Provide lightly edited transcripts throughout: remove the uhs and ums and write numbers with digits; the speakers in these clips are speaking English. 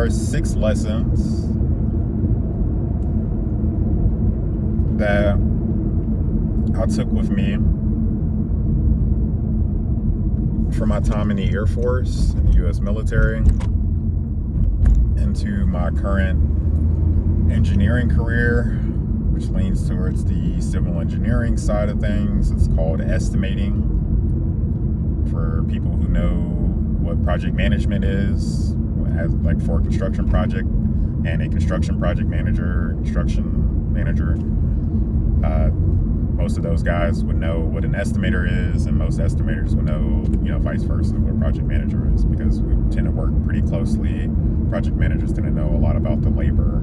are 6 lessons that I took with me from my time in the Air Force, in the U.S. military, into my current engineering career, which leans towards the civil engineering side of things. It's called estimating. For people who know what project management is, as like for a construction project, and a construction project manager, construction manager, most of those guys would know what an estimator is, and most estimators would know, vice versa, what a project manager is, because we tend to work pretty closely. Project managers tend to know a lot about the labor,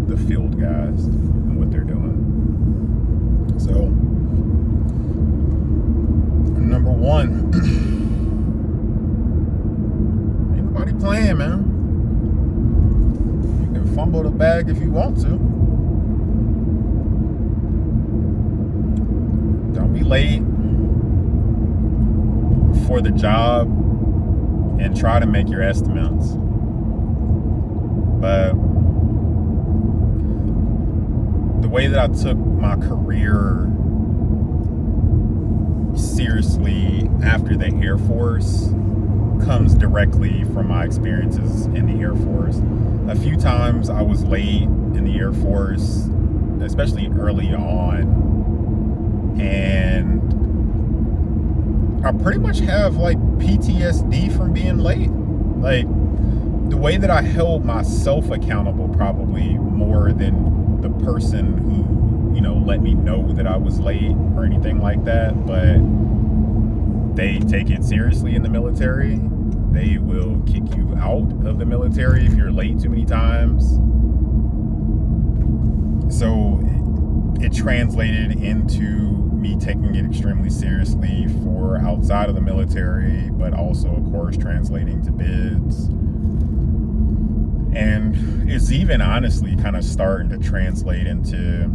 the field guys, and what they're doing. So, number 1, ain't nobody playing, man. You can fumble the bag if you want to. Don't be late for the job and try to make your estimates. But the way that I took my career seriously after the Air Force comes directly from my experiences in the Air Force. A few times I was late in the Air Force, especially early on, and I pretty much have like PTSD from being late. Like, the way that I held myself accountable probably more than the person who, let me know that I was late or anything like that. But they take it seriously in the military. They will kick you out of the military if you're late too many times. So it translated into me taking it extremely seriously for outside of the military, but also, of course, translating to bids. And it's even honestly kind of starting to translate into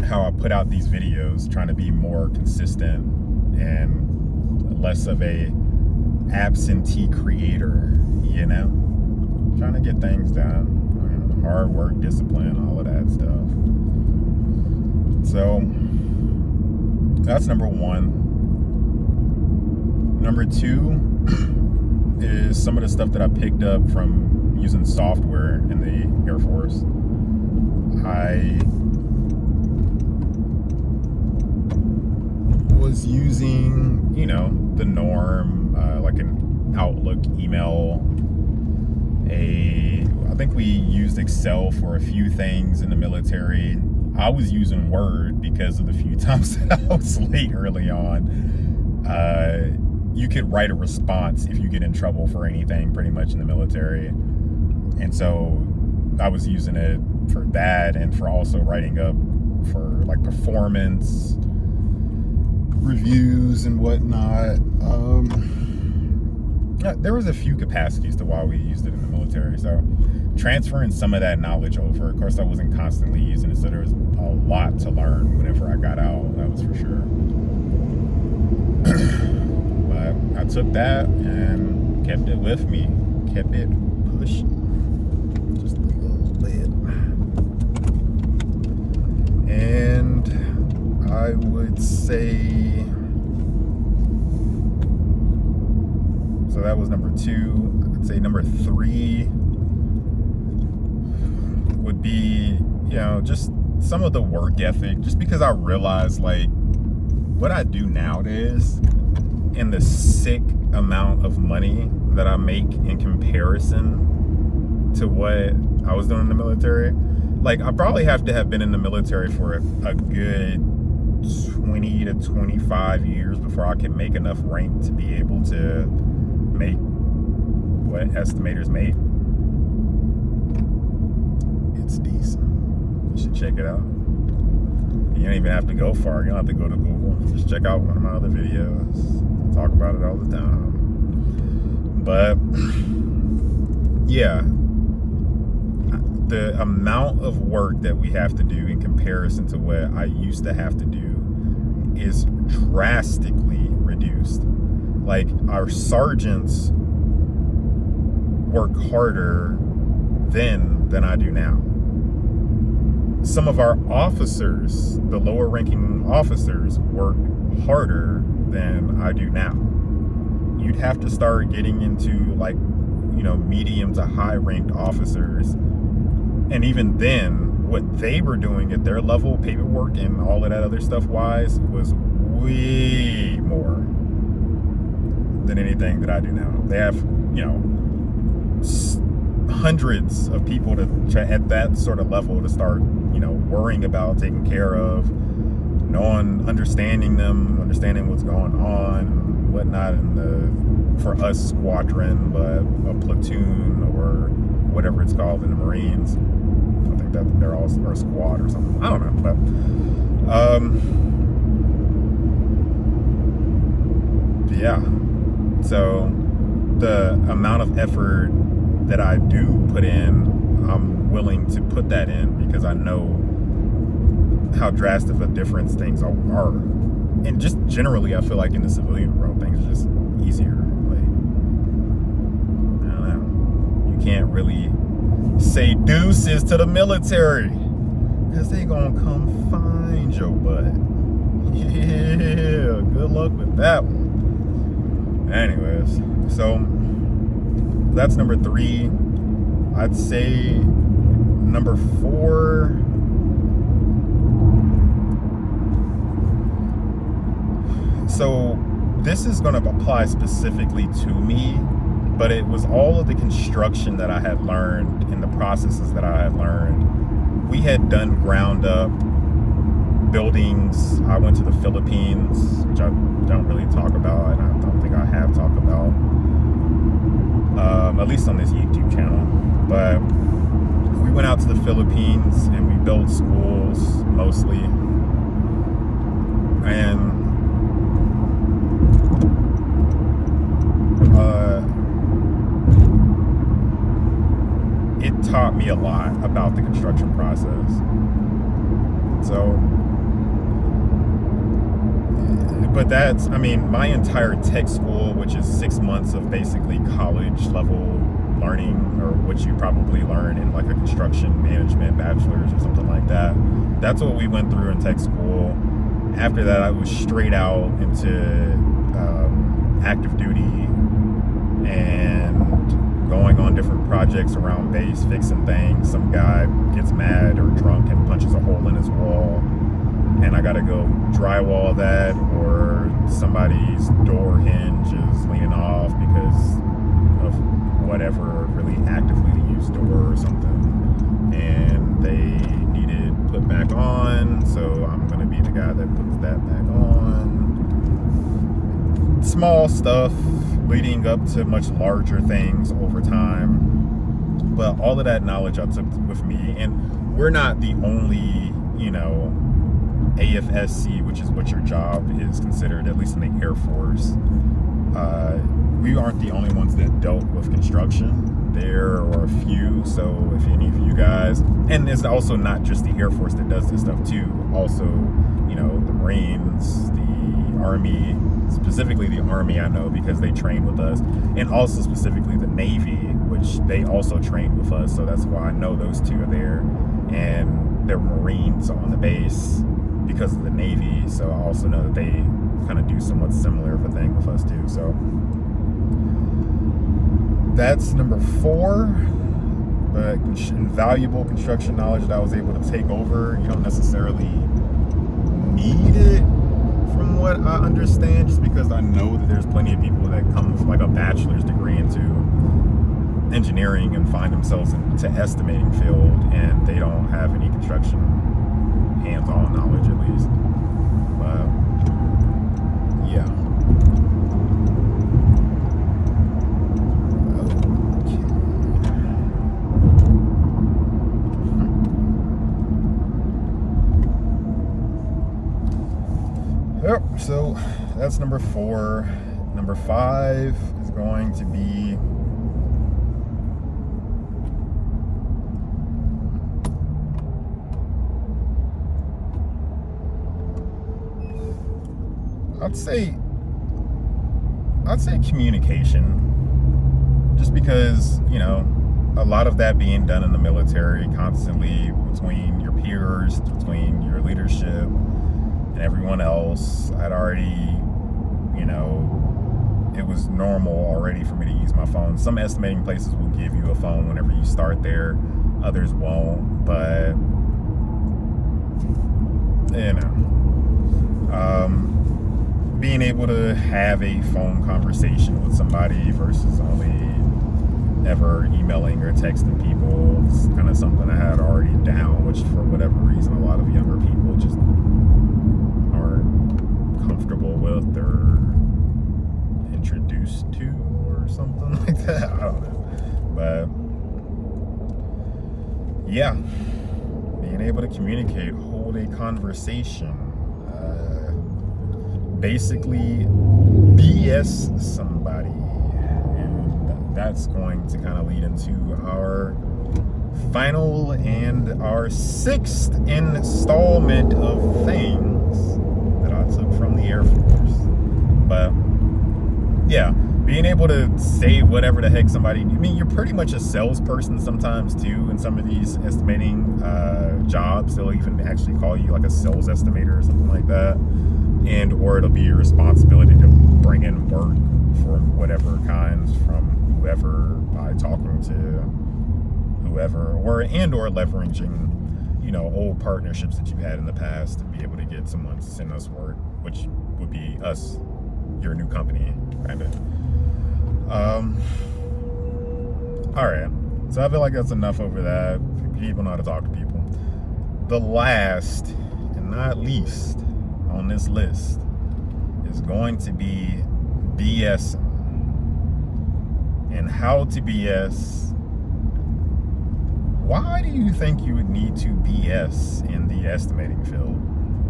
how I put out these videos, trying to be more consistent and less of a absentee creator, trying to get things done. Hard work, discipline, all of that stuff. So that's number 1. Number 2 is some of the stuff that I picked up from using software in the Air Force. I was using, the norm, like an Outlook email. I think we used Excel for a few things in the military. I was using Word because of the few times that I was late early on. You could write a response if you get in trouble for anything pretty much in the military. And so I was using it for that, and for also writing up for like performance reviews and whatnot. There was a few capacities to why we used it in the military. So transferring some of that knowledge over. Of course, I wasn't constantly using it, so there was a lot to learn whenever I got out. That was for sure. But I took that and kept it with me. Kept it pushing. Just a little bit. And I would say... So that was number 2. I'd say number 3 would be, just some of the work ethic. Just because I realized, like, what I do nowadays and the sick amount of money that I make in comparison to what I was doing in the military. Like, I probably have to have been in the military for a good 20 to 25 years before I can make enough rank to be able to make what estimators make. It's decent. You should check it out. You don't even have to go far. You don't have to go to Google. Just check out one of my other videos. I talk about it all the time. But yeah, the amount of work that we have to do in comparison to what I used to have to do is drastically reduced. Like, our sergeants work harder then than I do now. Some of our officers, the lower ranking officers, work harder than I do now. You'd have to start getting into like, medium to high ranked officers. And even then, what they were doing at their level, paperwork and all of that other stuff wise, was way more than anything that I do now. They have, hundreds of people to at that sort of level to start, worrying about, taking care of, understanding what's going on and whatnot in the, for us, squadron, but a platoon or whatever it's called in the Marines. I think that they're all, or a squad or something. I don't know, but yeah. So the amount of effort that I do put in, I'm willing to put that in because I know how drastic a difference things are. And just generally, I feel like in the civilian world, things are just easier. Like, I don't know. You can't really say deuces to the military because they gonna come find your butt. Yeah, good luck with that one. Anyways, so that's number 3. I'd say number 4. So this is going to apply specifically to me, but it was all of the construction that I had learned and the processes that I had learned. We had done ground up buildings. I went to the Philippines, which I don't really talk about, and I don't think I have talked about, at least on this YouTube channel. But we went out to the Philippines and we built schools mostly. And it taught me a lot about the construction process. So, but that's, my entire tech school, which is 6 months of basically college level learning, or what you probably learn in like a construction management bachelor's or something like that. That's what we went through in tech school. After that, I was straight out into active duty and going on different projects around base, fixing things. Some guy gets mad or drunk and punches a hole in his wall, and I gotta go drywall that, or somebody's door hinge is leaning off because of whatever, really actively used door or something, and they need it put back on, so I'm gonna be the guy that puts that back on. Small stuff leading up to much larger things over time, but all of that knowledge I took with me. And we're not the only, AFSC, which is what your job is considered, at least in the Air Force. We aren't the only ones that dealt with construction. There are a few, so if any of you guys, and it's also not just the Air Force that does this stuff too, also, the Marines, the Army, specifically the Army I know because they train with us, and also specifically the Navy, which they also train with us, so that's why I know those two are there, and they're Marines on the base because of the Navy, so I also know that they kind of do somewhat similar of a thing with us too. So that's number 4. But invaluable construction knowledge that I was able to take over. You don't necessarily need it from what I understand, just because I know that there's plenty of people that come with like a bachelor's degree into engineering and find themselves into estimating field, and they don't have any construction hands-on knowledge, at least. But yeah. Yep, so that's number 4. Number 5 is going to be I'd say communication. Just because, a lot of that being done in the military constantly between your peers, between your leadership and everyone else. I'd already, it was normal already for me to use my phone. Some estimating places will give you a phone whenever you start there, others won't, but being able to have a phone conversation with somebody versus only ever emailing or texting people is kind of something I had already down, which for whatever reason a lot of younger people just aren't comfortable with or introduced to or something like that. I don't know. But yeah, being able to communicate, hold a conversation, basically BS somebody. And that's going to kind of lead into our final and our 6th installment of things that I took from the Air Force. But yeah, being able to say whatever the heck somebody, you're pretty much a salesperson sometimes too in some of these estimating jobs. They'll even actually call you like a sales estimator or something like that, and or it'll be your responsibility to bring in work for whatever kinds from whoever by talking to whoever, or leveraging old partnerships that you've had in the past to be able to get someone to send us work, which would be us, your new company, kind of. All right, so I feel like that's enough over that. People know how to talk to people. The last and not least on this list is going to be BS and how to BS. Why do you think you would need to BS in the estimating field?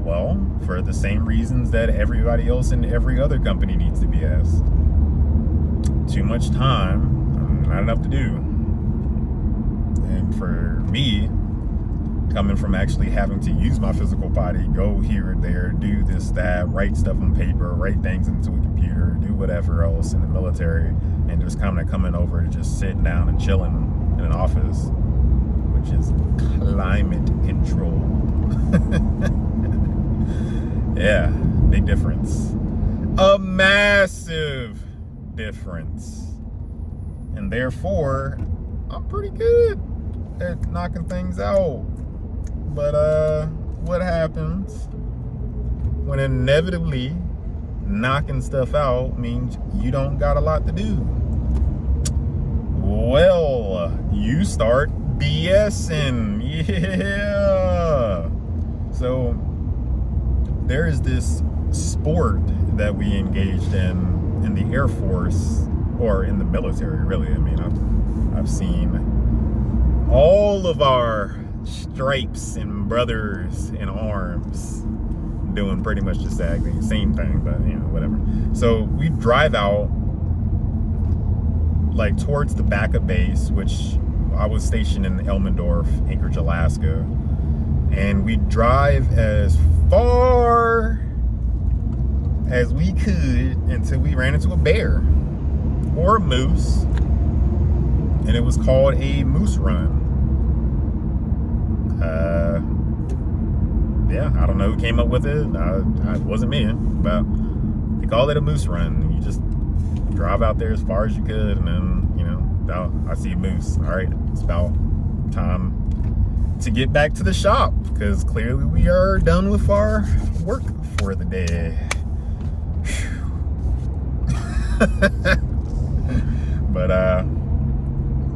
Well, for the same reasons that everybody else in every other company needs to BS. Too much time, not enough to do. And for me, coming from actually having to use my physical body, go here or there, do this, that, write stuff on paper, write things into a computer, do whatever else in the military, and just kind of coming over to just sitting down and chilling in an office, which is climate control. Yeah, big difference. A massive difference. And therefore, I'm pretty good at knocking things out. But what happens when inevitably knocking stuff out means you don't got a lot to do? Well, you start BSing. Yeah. So there is this sport that we engaged in the Air Force, or in the military, really. I've seen all of our stripes and brothers in arms doing pretty much the same thing, but whatever. So we drive out like towards the back of base, which I was stationed in Elmendorf, Anchorage, Alaska, and we drive as far as we could until we ran into a bear or a moose, and it was called a moose run. Yeah, I don't know who came up with it. It wasn't me, but they called it a moose run. You just drive out there as far as you could, and then I see a moose. All right, it's about time to get back to the shop, because clearly we are done with our work for the day. But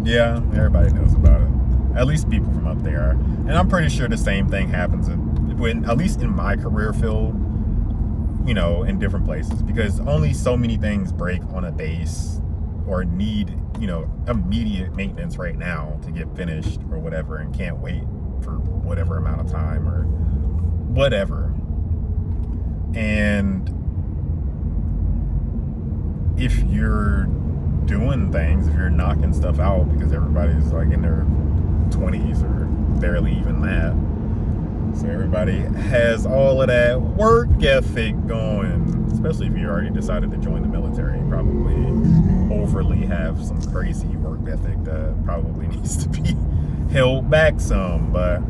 yeah, everybody knows about it, at least people from up there. And I'm pretty sure the same thing happens at least in my career field, in different places, because only so many things break on a base or need immediate maintenance right now to get finished or whatever, and can't wait for whatever amount of time or whatever. And if you're doing things, if you're knocking stuff out because everybody's like in their 20s or barely even that, so everybody has all of that work ethic going, especially if you already decided to join the military. You probably overly have some crazy work ethic that probably needs to be held back some. But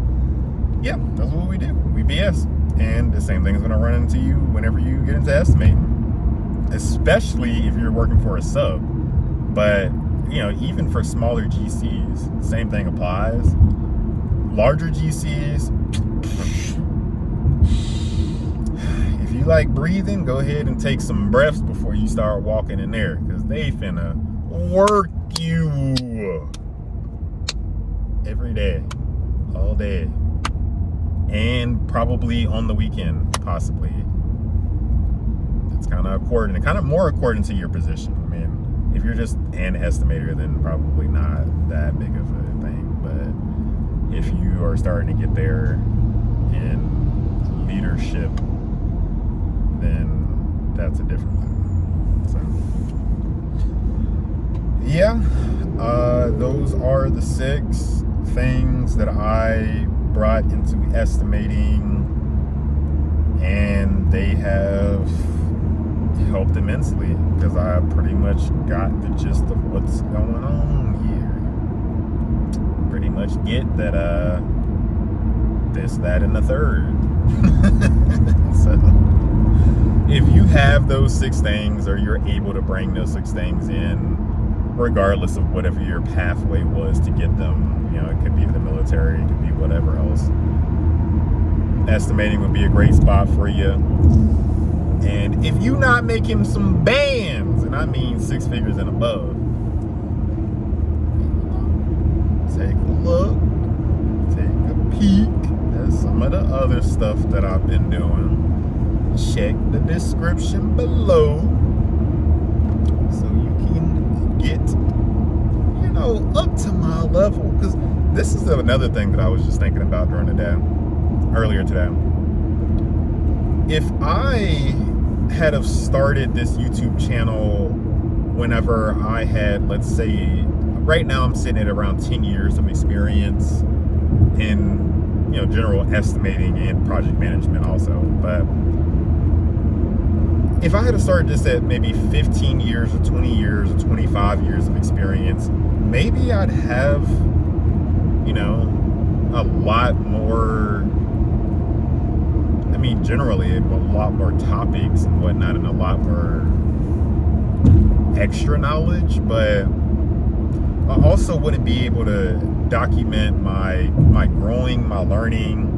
yeah, that's what we do. We BS. And the same thing is going to run into you whenever you get into estimating, especially if you're working for a sub. But even for smaller GCs, the same thing applies. Larger GCs, if you like breathing, go ahead and take some breaths before you start walking in there, because they finna work you every day, all day, and probably on the weekend, possibly. It's kind of more according to your position. I mean, if you're just an estimator, then probably not that big of a thing. But if you are starting to get there in leadership, then that's a different thing. So yeah, those are the 6 things that I brought into estimating, and they have helped immensely because I pretty much got the gist of what's going on here. Pretty much get that this, that, and the third. So if you have those 6 things, or you're able to bring those 6 things in, regardless of whatever your pathway was to get them, it could be the military, it could be whatever else, estimating would be a great spot for you. And if you're not making some bands, and I mean 6 figures and above, take a look, take a peek at some of the other stuff that I've been doing. Check the description below so you can get, up to my level. Because this is another thing that I was just thinking about during the day, earlier today. If I had have started this YouTube channel whenever I had, let's say, right now I'm sitting at around 10 years of experience in, general estimating and project management also. But if I had to start this at maybe 15 years or 20 years or 25 years of experience, maybe I'd have, a lot more, generally a lot more topics and whatnot, and a lot more extra knowledge, but I also wouldn't be able to document my growing, my learning,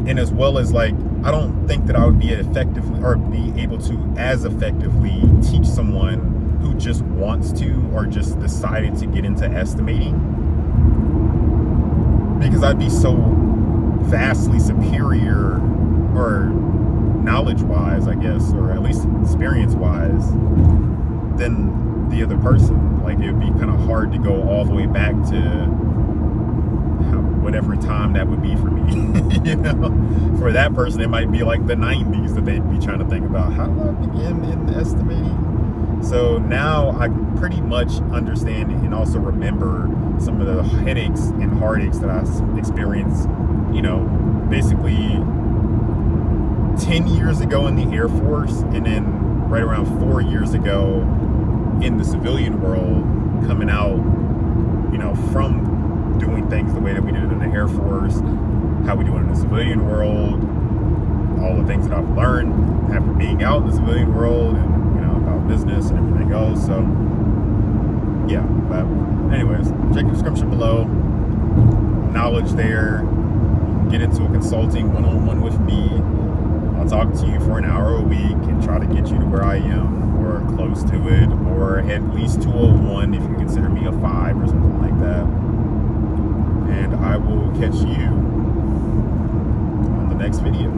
and as well as I don't think that I would be able to as effectively teach someone who just wants to, or just decided to get into estimating, because I'd be so vastly superior, or knowledge-wise, I guess, or at least experience-wise, than the other person. It would be kind of hard to go all the way back to whatever time that would be for me. For that person, it might be the 90s that they'd be trying to think about, how do I begin in estimating? So now I pretty much understand and also remember some of the headaches and heartaches that I experienced, basically 10 years ago in the Air Force, and then right around 4 years ago in the civilian world, coming out, from doing things the way that we did it in the Air Force, how we do it in the civilian world, all the things that I've learned after being out in the civilian world, and about business and everything else. So yeah, but anyways, check the description below. Knowledge there. Get into a consulting one-on-one with me. I'll talk to you for an hour a week and try to get you to where I am, or close to it, or at least to a 1 if you consider me a 5 or something like that. And I will catch you on the next video.